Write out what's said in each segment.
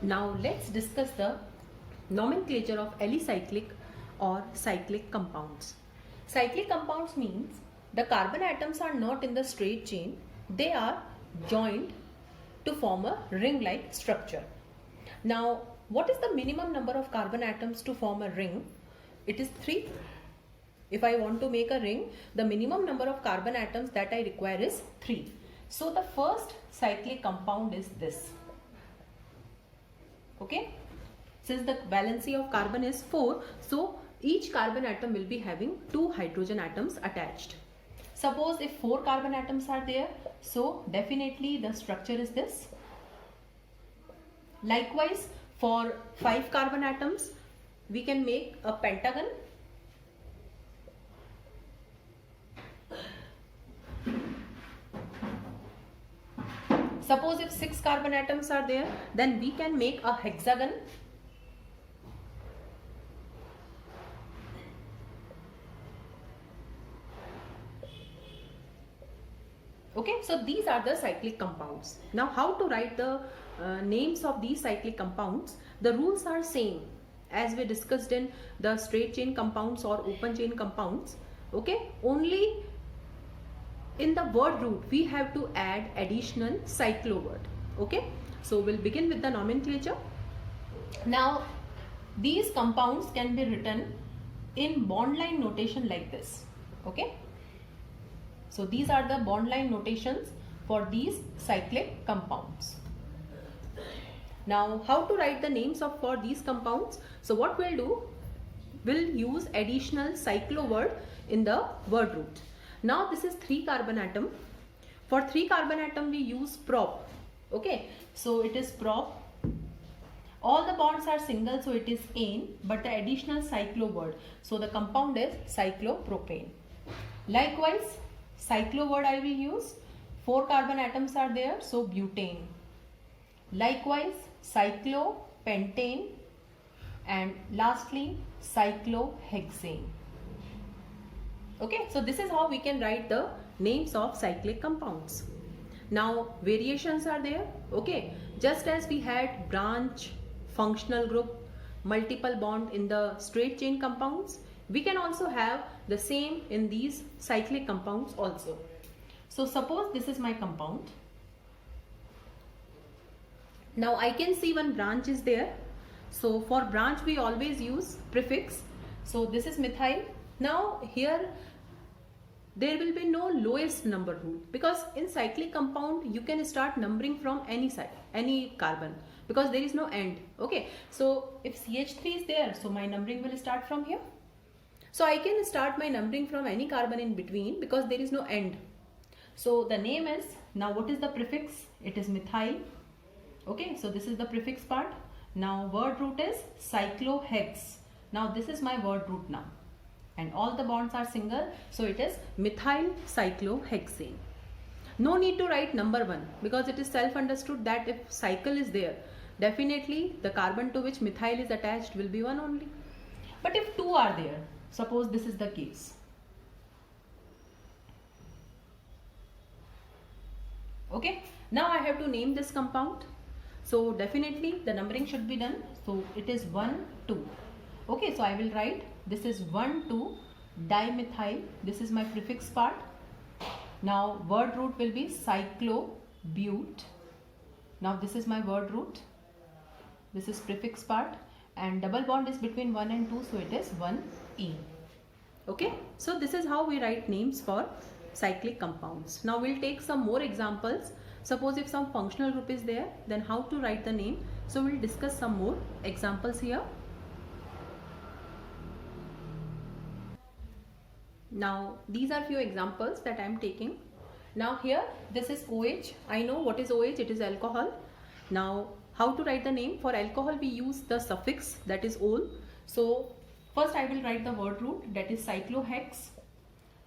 Now let's discuss the nomenclature of alicyclic or cyclic compounds. Cyclic compounds means the carbon atoms are not in the straight chain, they are joined to form a ring-like structure. Now, what is the minimum number of carbon atoms to form a ring? It is 3. If I want to make a ring, the minimum number of carbon atoms that I require is 3. So the first cyclic compound is this. Okay, since the valency of carbon is 4, so each carbon atom will be having 2 hydrogen atoms attached. Suppose if 4 carbon atoms are there, so definitely the structure is this. Likewise, for 5 carbon atoms, we can make a pentagon. Suppose if 6 carbon atoms are there, then we can make a hexagon. Okay, so these are the cyclic compounds. Now how to write the names of these cyclic compounds? The rules are same as we discussed in the straight chain compounds or open chain compounds. Okay, only in the word root we have to add additional cyclo word. Okay, so we'll begin with the nomenclature. Now these compounds can be written in bond line notation like this. Okay, so these are the bond line notations for these cyclic compounds. Now how to write the names of for these compounds? So what we'll do, we'll use additional cyclo word in the word root. Now this is 3 carbon atom. For 3 carbon atom we use prop. Okay, so it is prop. All the bonds are single, so it is ane, but the additional cyclo word, so the compound is cyclopropane. Likewise, cyclo word I will use. 4 carbon atoms are there, so butane. Likewise, cyclopentane, and lastly cyclohexane. Okay, so this is how we can write the names of cyclic compounds. Now variations are there. Okay, just as we had branch, functional group, multiple bond in the straight chain compounds, we can also have the same in these cyclic compounds also. So suppose this is my compound. Now I can see one branch is there. So for branch we always use prefix. So this is methyl. Now here there will be no lowest number rule, because in cyclic compound you can start numbering from any side, any carbon, because there is no end. Okay, so if CH3 is there, so my numbering will start from here. So I can start my numbering from any carbon in between because there is no end. So the name is, now what is the prefix? It is methyl. Okay, so this is the prefix part. Now word root is cyclohex. Now this is my word root now. And all the bonds are single, so it is methyl cyclohexane. No need to write number 1 because it is self understood that if cycle is there, definitely the carbon to which methyl is attached will be 1 only. But if 2 are there, suppose this is the case. Okay, now I have to name this compound. So definitely the numbering should be done. So it is 1, 2. Okay, so I will write this is 1, 2 dimethyl. This is my prefix part. Now word root will be cyclobute. Now this is my word root. This is prefix part, and double bond is between 1 and 2, so it is 1E. Okay, so this is how we write names for cyclic compounds. Now we'll take some more examples. Suppose if some functional group is there, then how to write the name. So we'll discuss some more examples here. Now these are few examples that I am taking. Now here this is OH. I know what is OH, it is alcohol. Now how to write the name? For alcohol we use the suffix, that is ol. So first I will write the word root, that is cyclohex.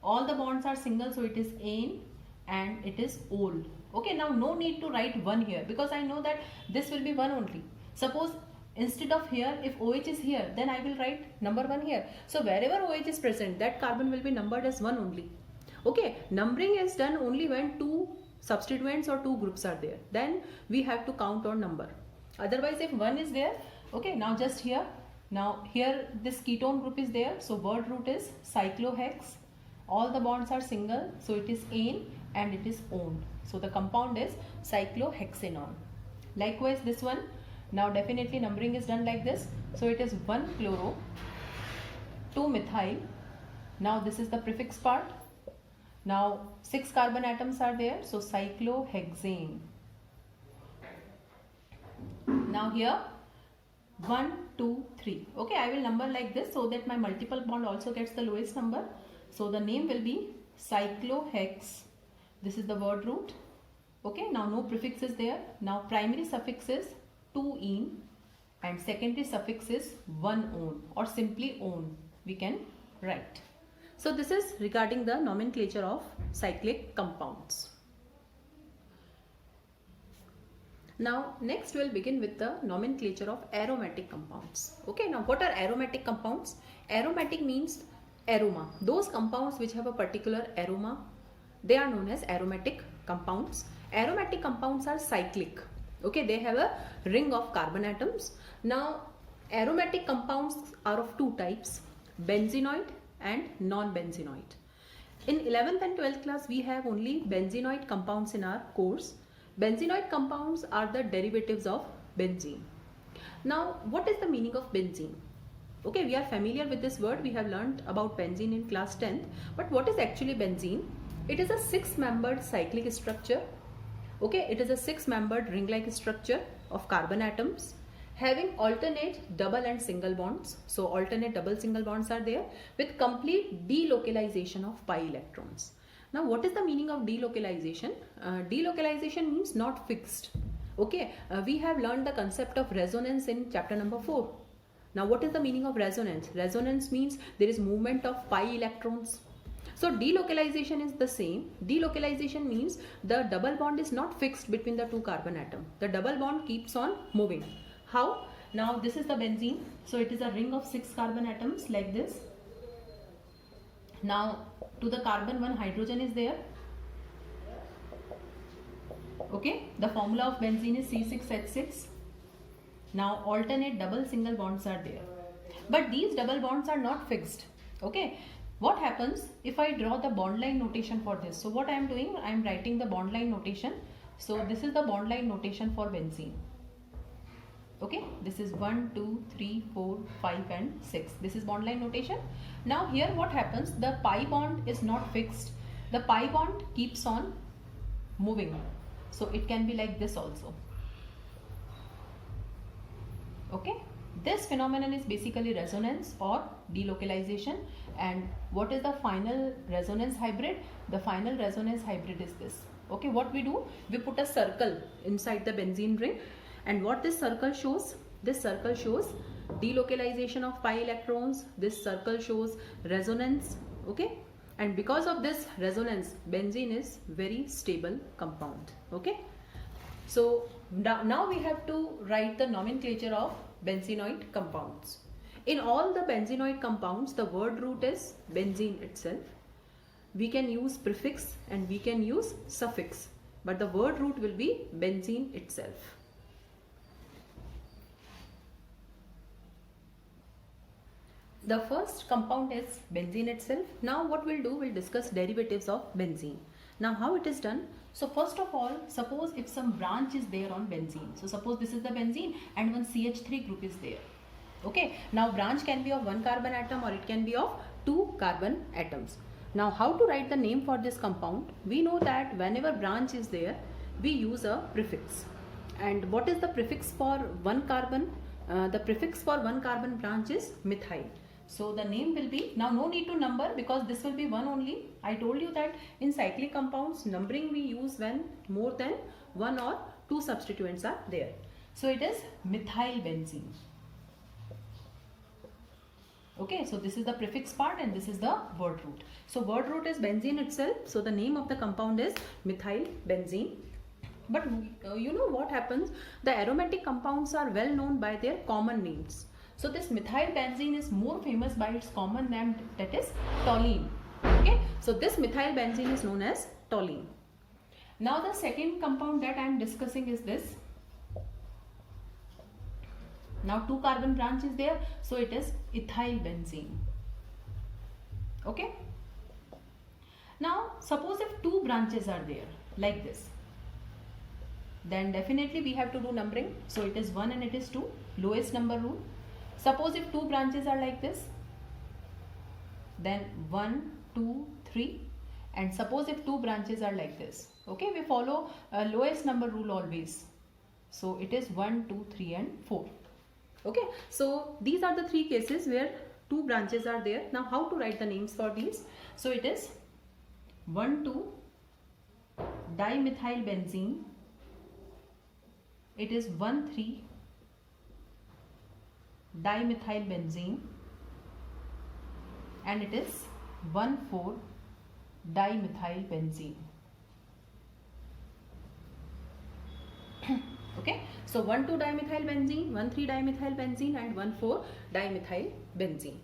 All the bonds are single, so it is ane and it is ol. Okay, now no need to write 1 here because I know that this will be 1 only. Suppose instead of here, if OH is here, then I will write number 1 here. So wherever OH is present, that carbon will be numbered as 1 only. Okay, numbering is done only when 2 substituents or 2 groups are there. Then we have to count on number. Otherwise, if one is there, okay, now just here, now here this ketone group is there, so word root is cyclohex. All the bonds are single, so it is ane and it is one. So the compound is cyclohexanone. Likewise, this one, now definitely numbering is done like this. So it is 1 chloro, 2 methyl. Now this is the prefix part. Now 6 carbon atoms are there, so cyclohexane. Now here 1, 2, 3. Okay, I will number like this so that my multiple bond also gets the lowest number. So the name will be cyclohex. This is the word root. Okay, now no prefix is there. Now primary suffix is 2-ene and secondary suffix is 1-one or simply one we can write. So this is regarding the nomenclature of cyclic compounds. Now next we'll begin with the nomenclature of aromatic compounds. Okay, now what are aromatic compounds? Aromatic means aroma. Those compounds which have a particular aroma, they are known as aromatic compounds. Aromatic compounds are cyclic. Okay, they have a ring of carbon atoms. Now aromatic compounds are of two types, benzenoid and non-benzenoid. In 11th and 12th class we have only benzenoid compounds in our course. Benzenoid compounds are the derivatives of benzene. Now what is the meaning of benzene? Okay, we are familiar with this word, we have learned about benzene in class 10th, but what is actually benzene? It is a 6-membered cyclic structure. Okay, it is a 6-membered ring-like structure of carbon atoms having alternate double and single bonds. So alternate double single bonds are there with complete delocalization of pi electrons. Now what is the meaning of delocalization? Delocalization means not fixed. Okay, we have learned the concept of resonance in chapter number 4. Now what is the meaning of resonance? Resonance means there is movement of pi electrons. So delocalization is the same. Delocalization means the double bond is not fixed between the two carbon atoms. The double bond keeps on moving. How? Now this is the benzene. So it is a ring of 6 carbon atoms like this. Now to the carbon 1 hydrogen is there. Okay, the formula of benzene is C6H6. Now alternate double single bonds are there. But these double bonds are not fixed. Okay, what happens if I draw the bond line notation for this? So what I am doing, I am writing the bond line notation. So this is the bond line notation for benzene. Okay, this is 1, 2, 3, 4, 5 and 6. This is bond line notation. Now here what happens, the pi bond is not fixed. The pi bond keeps on moving. So it can be like this also. Okay, this phenomenon is basically resonance or delocalization. And what is the final resonance hybrid? The final resonance hybrid is this. Okay, what we do, we put a circle inside the benzene ring. And what this circle shows? This circle shows delocalization of pi electrons. This circle shows resonance. Okay, and because of this resonance, benzene is very stable compound. Okay, so now we have to write the nomenclature of benzenoid compounds. In all the benzenoid compounds, the word root is benzene itself. We can use prefix and we can use suffix, but the word root will be benzene itself. The first compound is benzene itself. Now what we'll do, we'll discuss derivatives of benzene. Now how it is done? So first of all, suppose if some branch is there on benzene. So suppose this is the benzene and one CH3 group is there. Okay, now branch can be of 1 carbon atom or it can be of 2 carbon atoms. Now how to write the name for this compound? We know that whenever branch is there, we use a prefix. And what is the prefix for 1 carbon? The prefix for 1 carbon branch is methyl. So the name will be, now no need to number because this will be 1 only. I told you that in cyclic compounds, numbering we use when more than 1 or 2 substituents are there. So it is methyl benzene. Okay, so this is the prefix part and this is the word root. So word root is benzene itself. So the name of the compound is methyl benzene. But you know what happens? The aromatic compounds are well known by their common names. So this methyl benzene is more famous by its common name, that is toluene. Okay, so this methyl benzene is known as toluene. Now the second compound that I am discussing is this. Now 2 carbon branch is there, so it is ethyl benzene. Okay. Now suppose if 2 branches are there like this, then definitely we have to do numbering. So it is 1 and it is 2, lowest number rule. Suppose if 2 branches are like this, then 1, 2, 3. And suppose if 2 branches are like this, okay, we follow lowest number rule always. So it is 1, 2, 3 and 4. Okay, so these are the 3 cases where 2 branches are there. Now how to write the names for these? So it is 1,2 dimethyl benzene. It is 1,3 dimethyl benzene, and it is 1,4 dimethyl benzene. Okay, so 1,2 dimethyl benzene, 1,3 dimethyl benzene and 1,4 dimethyl benzene.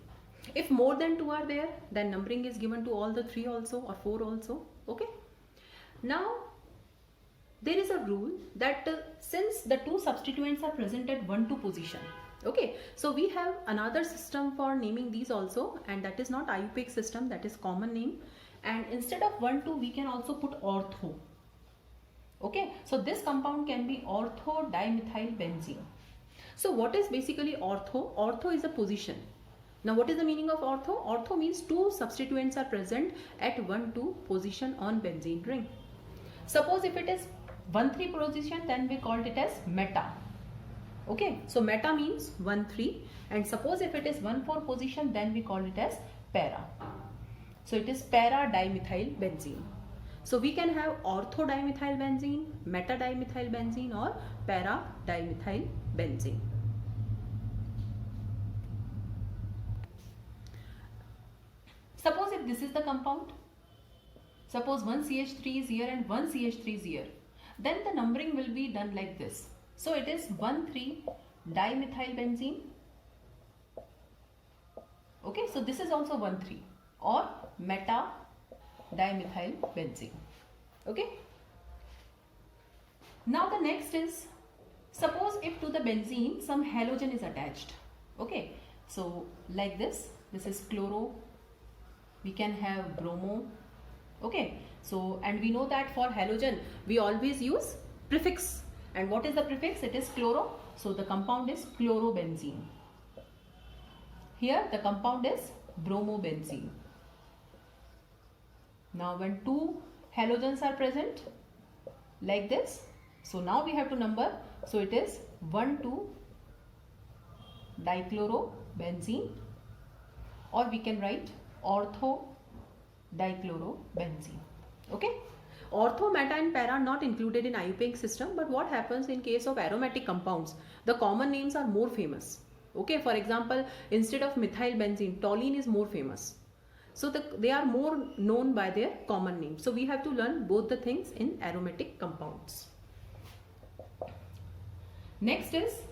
If more than 2 are there, then numbering is given to all the 3 also or 4 also. Okay, now there is a rule that since the 2 substituents are present at 1, 2 position, okay, so we have another system for naming these also, and that is not IUPAC system, that is common name. And instead of 1, 2, we can also put ortho. Okay, so this compound can be ortho dimethyl benzene. So what is basically ortho? Ortho is a position. Now what is the meaning of ortho? Ortho means 2 substituents are present at 1, 2 position on benzene ring. Suppose if it is 1, 3 position, then we called it as meta. Okay, so meta means 1, 3, and suppose if it is 1, 4 position, then we call it as para. So it is para dimethyl benzene. So we can have ortho dimethyl benzene, meta dimethyl benzene or para dimethyl benzene. Suppose if this is the compound, suppose one CH3 is here and one CH3 is here, then the numbering will be done like this. So it is 1, 3 dimethyl benzene. Okay, so this is also 1, 3 or meta dimethyl benzene. Okay, now the next is, suppose if to the benzene some halogen is attached. Okay, so like this is chloro, we can have bromo. Okay, so and we know that for halogen we always use prefix, and what is the prefix? It is chloro, so the compound is chlorobenzene. Here the compound is bromobenzene. Now when 2 halogens are present like this, so now we have to number, so it is 1, 2 dichlorobenzene, or we can write ortho dichlorobenzene. Okay, ortho, meta and para are not included in IUPAC system, but what happens in case of aromatic compounds, the common names are more famous. Okay, for example, instead of methyl benzene, toluene is more famous. So they are more known by their common name. So we have to learn both the things in aromatic compounds. Next is,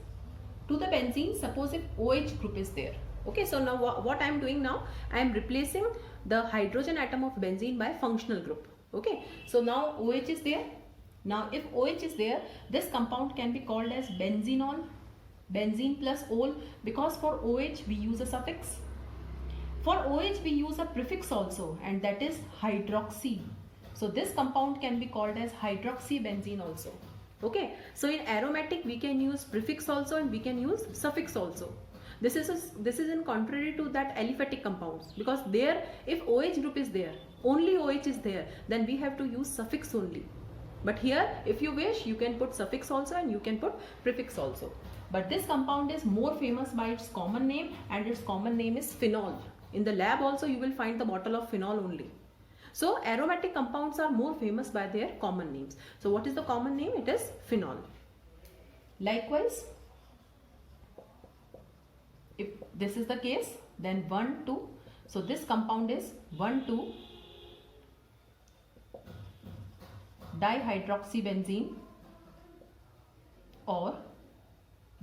to the benzene, suppose if OH group is there. Okay, so now what I am doing now, I am replacing the hydrogen atom of benzene by functional group. Okay, so now OH is there. Now if OH is there, this compound can be called as benzenol, benzene plus ol, because for OH we use a suffix. For OH we use a prefix also, and that is hydroxy. So this compound can be called as hydroxybenzene also. Okay, so in aromatic we can use prefix also and we can use suffix also. This is in contrary to that aliphatic compounds, because there if OH group is there, only OH is there, then we have to use suffix only. But here if you wish, you can put suffix also and you can put prefix also. But this compound is more famous by its common name, and its common name is phenol. In the lab also you will find the bottle of phenol only. So aromatic compounds are more famous by their common names. So what is the common name? It is phenol. Likewise, if this is the case, then 1, 2. So this compound is 1, 2 dihydroxybenzene or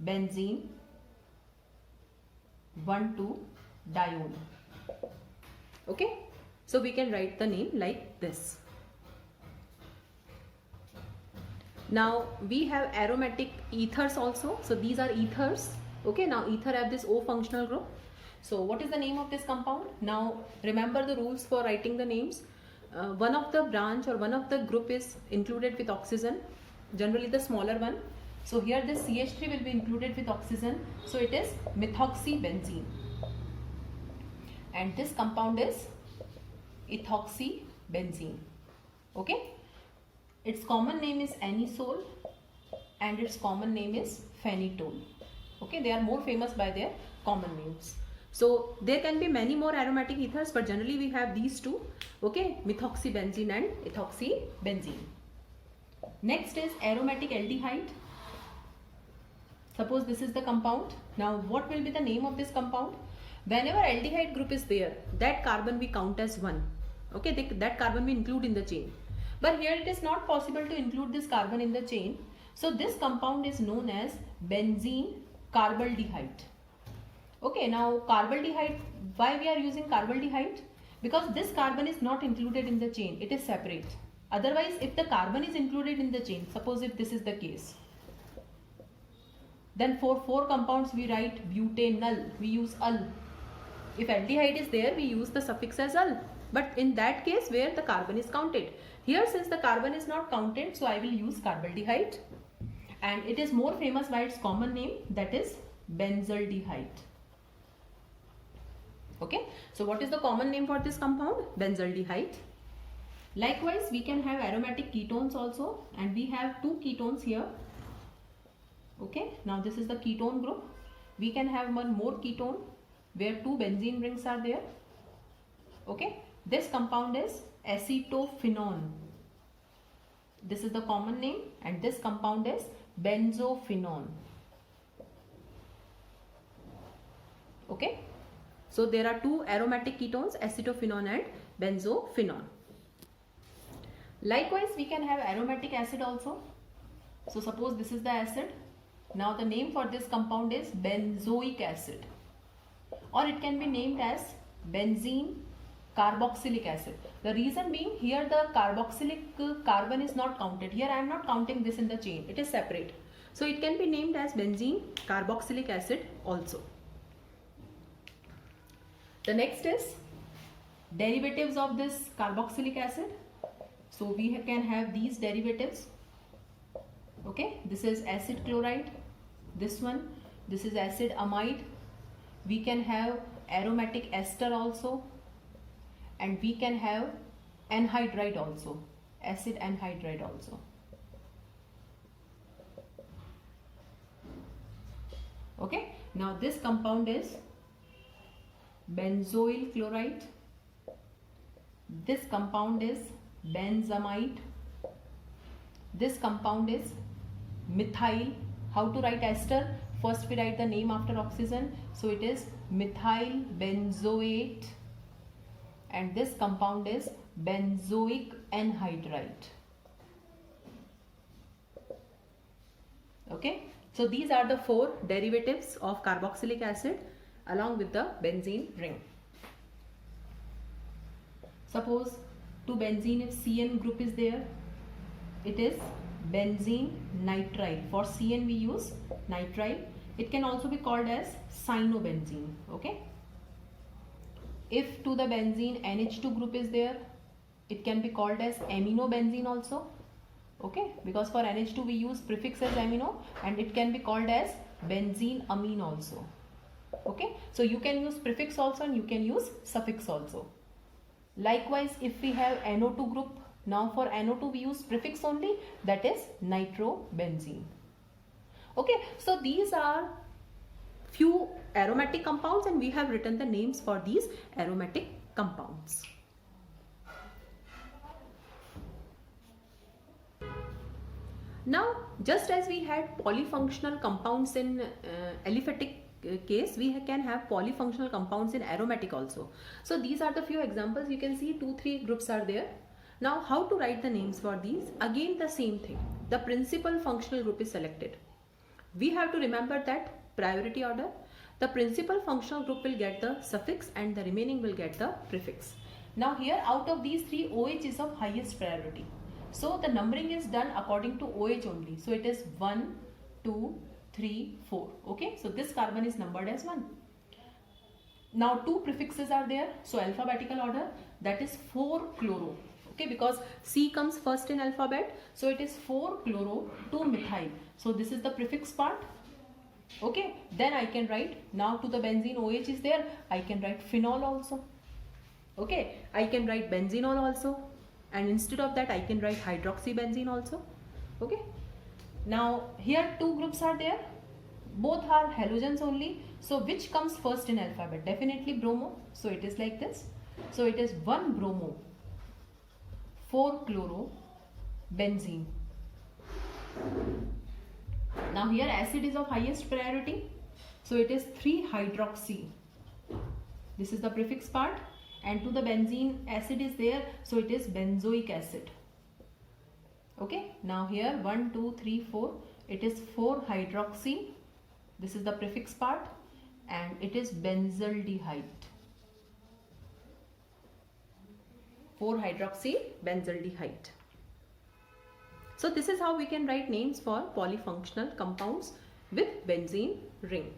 benzene 1, 2 dione. Okay, so we can write the name like this. Now we have aromatic ethers also. So these are ethers. Okay, now ether have this O functional group. So what is the name of this compound? Now remember the rules for writing the names. One of the branch or one of the group is included with oxygen, generally the smaller one. So here this CH3 will be included with oxygen. So it is methoxybenzene. And this compound is ethoxybenzene. Okay. Its common name is anisole and its common name is phenitone. Okay, they are more famous by their common names. So there can be many more aromatic ethers, but generally we have these two. Okay, methoxybenzene and ethoxybenzene. Next is aromatic aldehyde. Suppose this is the compound. Now what will be the name of this compound? Whenever aldehyde group is there, that carbon we count as 1. Okay, that carbon we include in the chain. But here it is not possible to include this carbon in the chain. So this compound is known as benzene carbaldehyde. Okay, now carbaldehyde, why we are using carbaldehyde? Because this carbon is not included in the chain, it is separate. Otherwise, if the carbon is included in the chain, suppose if this is the case, then for 4 compounds we write butanol, we use ul. If aldehyde is there, we use the suffix as ul. But in that case where the carbon is counted. Here since the carbon is not counted, so I will use carbaldehyde. And it is more famous by its common name, that is benzaldehyde. Okay, so what is the common name for this compound? Benzaldehyde. Likewise, we can have aromatic ketones also, and we have 2 ketones here. Okay, now this is the ketone group. We can have one more ketone where 2 benzene rings are there. Okay, this compound is acetophenone. This is the common name, and this compound is benzophenone. Okay, so there are 2 aromatic ketones, acetophenone and benzophenone. Likewise, we can have aromatic acid also. So suppose this is the acid. Now the name for this compound is benzoic acid, or it can be named as benzene carboxylic acid. The reason being, here the carboxylic carbon is not counted. Here I am not counting this in the chain, it is separate. So it can be named as benzene carboxylic acid also. The next is derivatives of this carboxylic acid. So we can have these derivatives. Okay, this is acid chloride, this one, this is acid amide. We can have aromatic ester also, and we can have anhydride also, acid anhydride also. Okay, now this compound is benzoyl chloride, this compound is benzamide, this compound is methyl. How to write ester? First we write the name after oxygen, so it is methyl benzoate, and this compound is benzoic anhydride. Okay, so these are the 4 derivatives of carboxylic acid along with the benzene ring. Suppose to benzene, if CN group is there, it is benzene nitrile. For CN we use nitrile. It can also be called as cyanobenzene. Okay, if to the benzene NH2 group is there, it can be called as aminobenzene also. Okay, because for NH2 we use prefix as amino, and it can be called as benzene amine also. Okay, so you can use prefix also and you can use suffix also. Likewise, if we have NO2 group, now for NO2 we use prefix only, that is nitrobenzene. Okay, so these are few aromatic compounds, and we have written the names for these aromatic compounds. Now, just as we had polyfunctional compounds in aliphatic case, we can have polyfunctional compounds in aromatic also. So these are the few examples. You can see 2-3 groups are there. Now how to write the names for these? Again the same thing. The principal functional group is selected. We have to remember that priority order. The principal functional group will get the suffix and the remaining will get the prefix. Now here out of these 3, OH is of highest priority. So the numbering is done according to OH only. So it is 1, 2, 3, 4. Okay, so this carbon is numbered as 1. Now 2 prefixes are there, so alphabetical order, that is 4-chloro. Okay, because C comes first in alphabet, so it is 4-chloro 2-methyl. So this is the prefix part. Okay, then I can write, now to the benzene OH is there, I can write phenol also. Okay, I can write benzenol also, and instead of that I can write hydroxybenzene also. Okay, now here 2 groups are there, both are halogens only. So which comes first in alphabet? Definitely bromo. So it is like this. So it is 1-bromo 4-chloro benzene. Now here acid is of highest priority, so it is 3-hydroxy. This is the prefix part, and to the benzene acid is there, so it is benzoic acid. Okay, now here 1, 2, 3, 4, it is 4-hydroxy. This is the prefix part, and it is benzaldehyde. 4-hydroxy benzaldehyde. So this is how we can write names for polyfunctional compounds with benzene ring.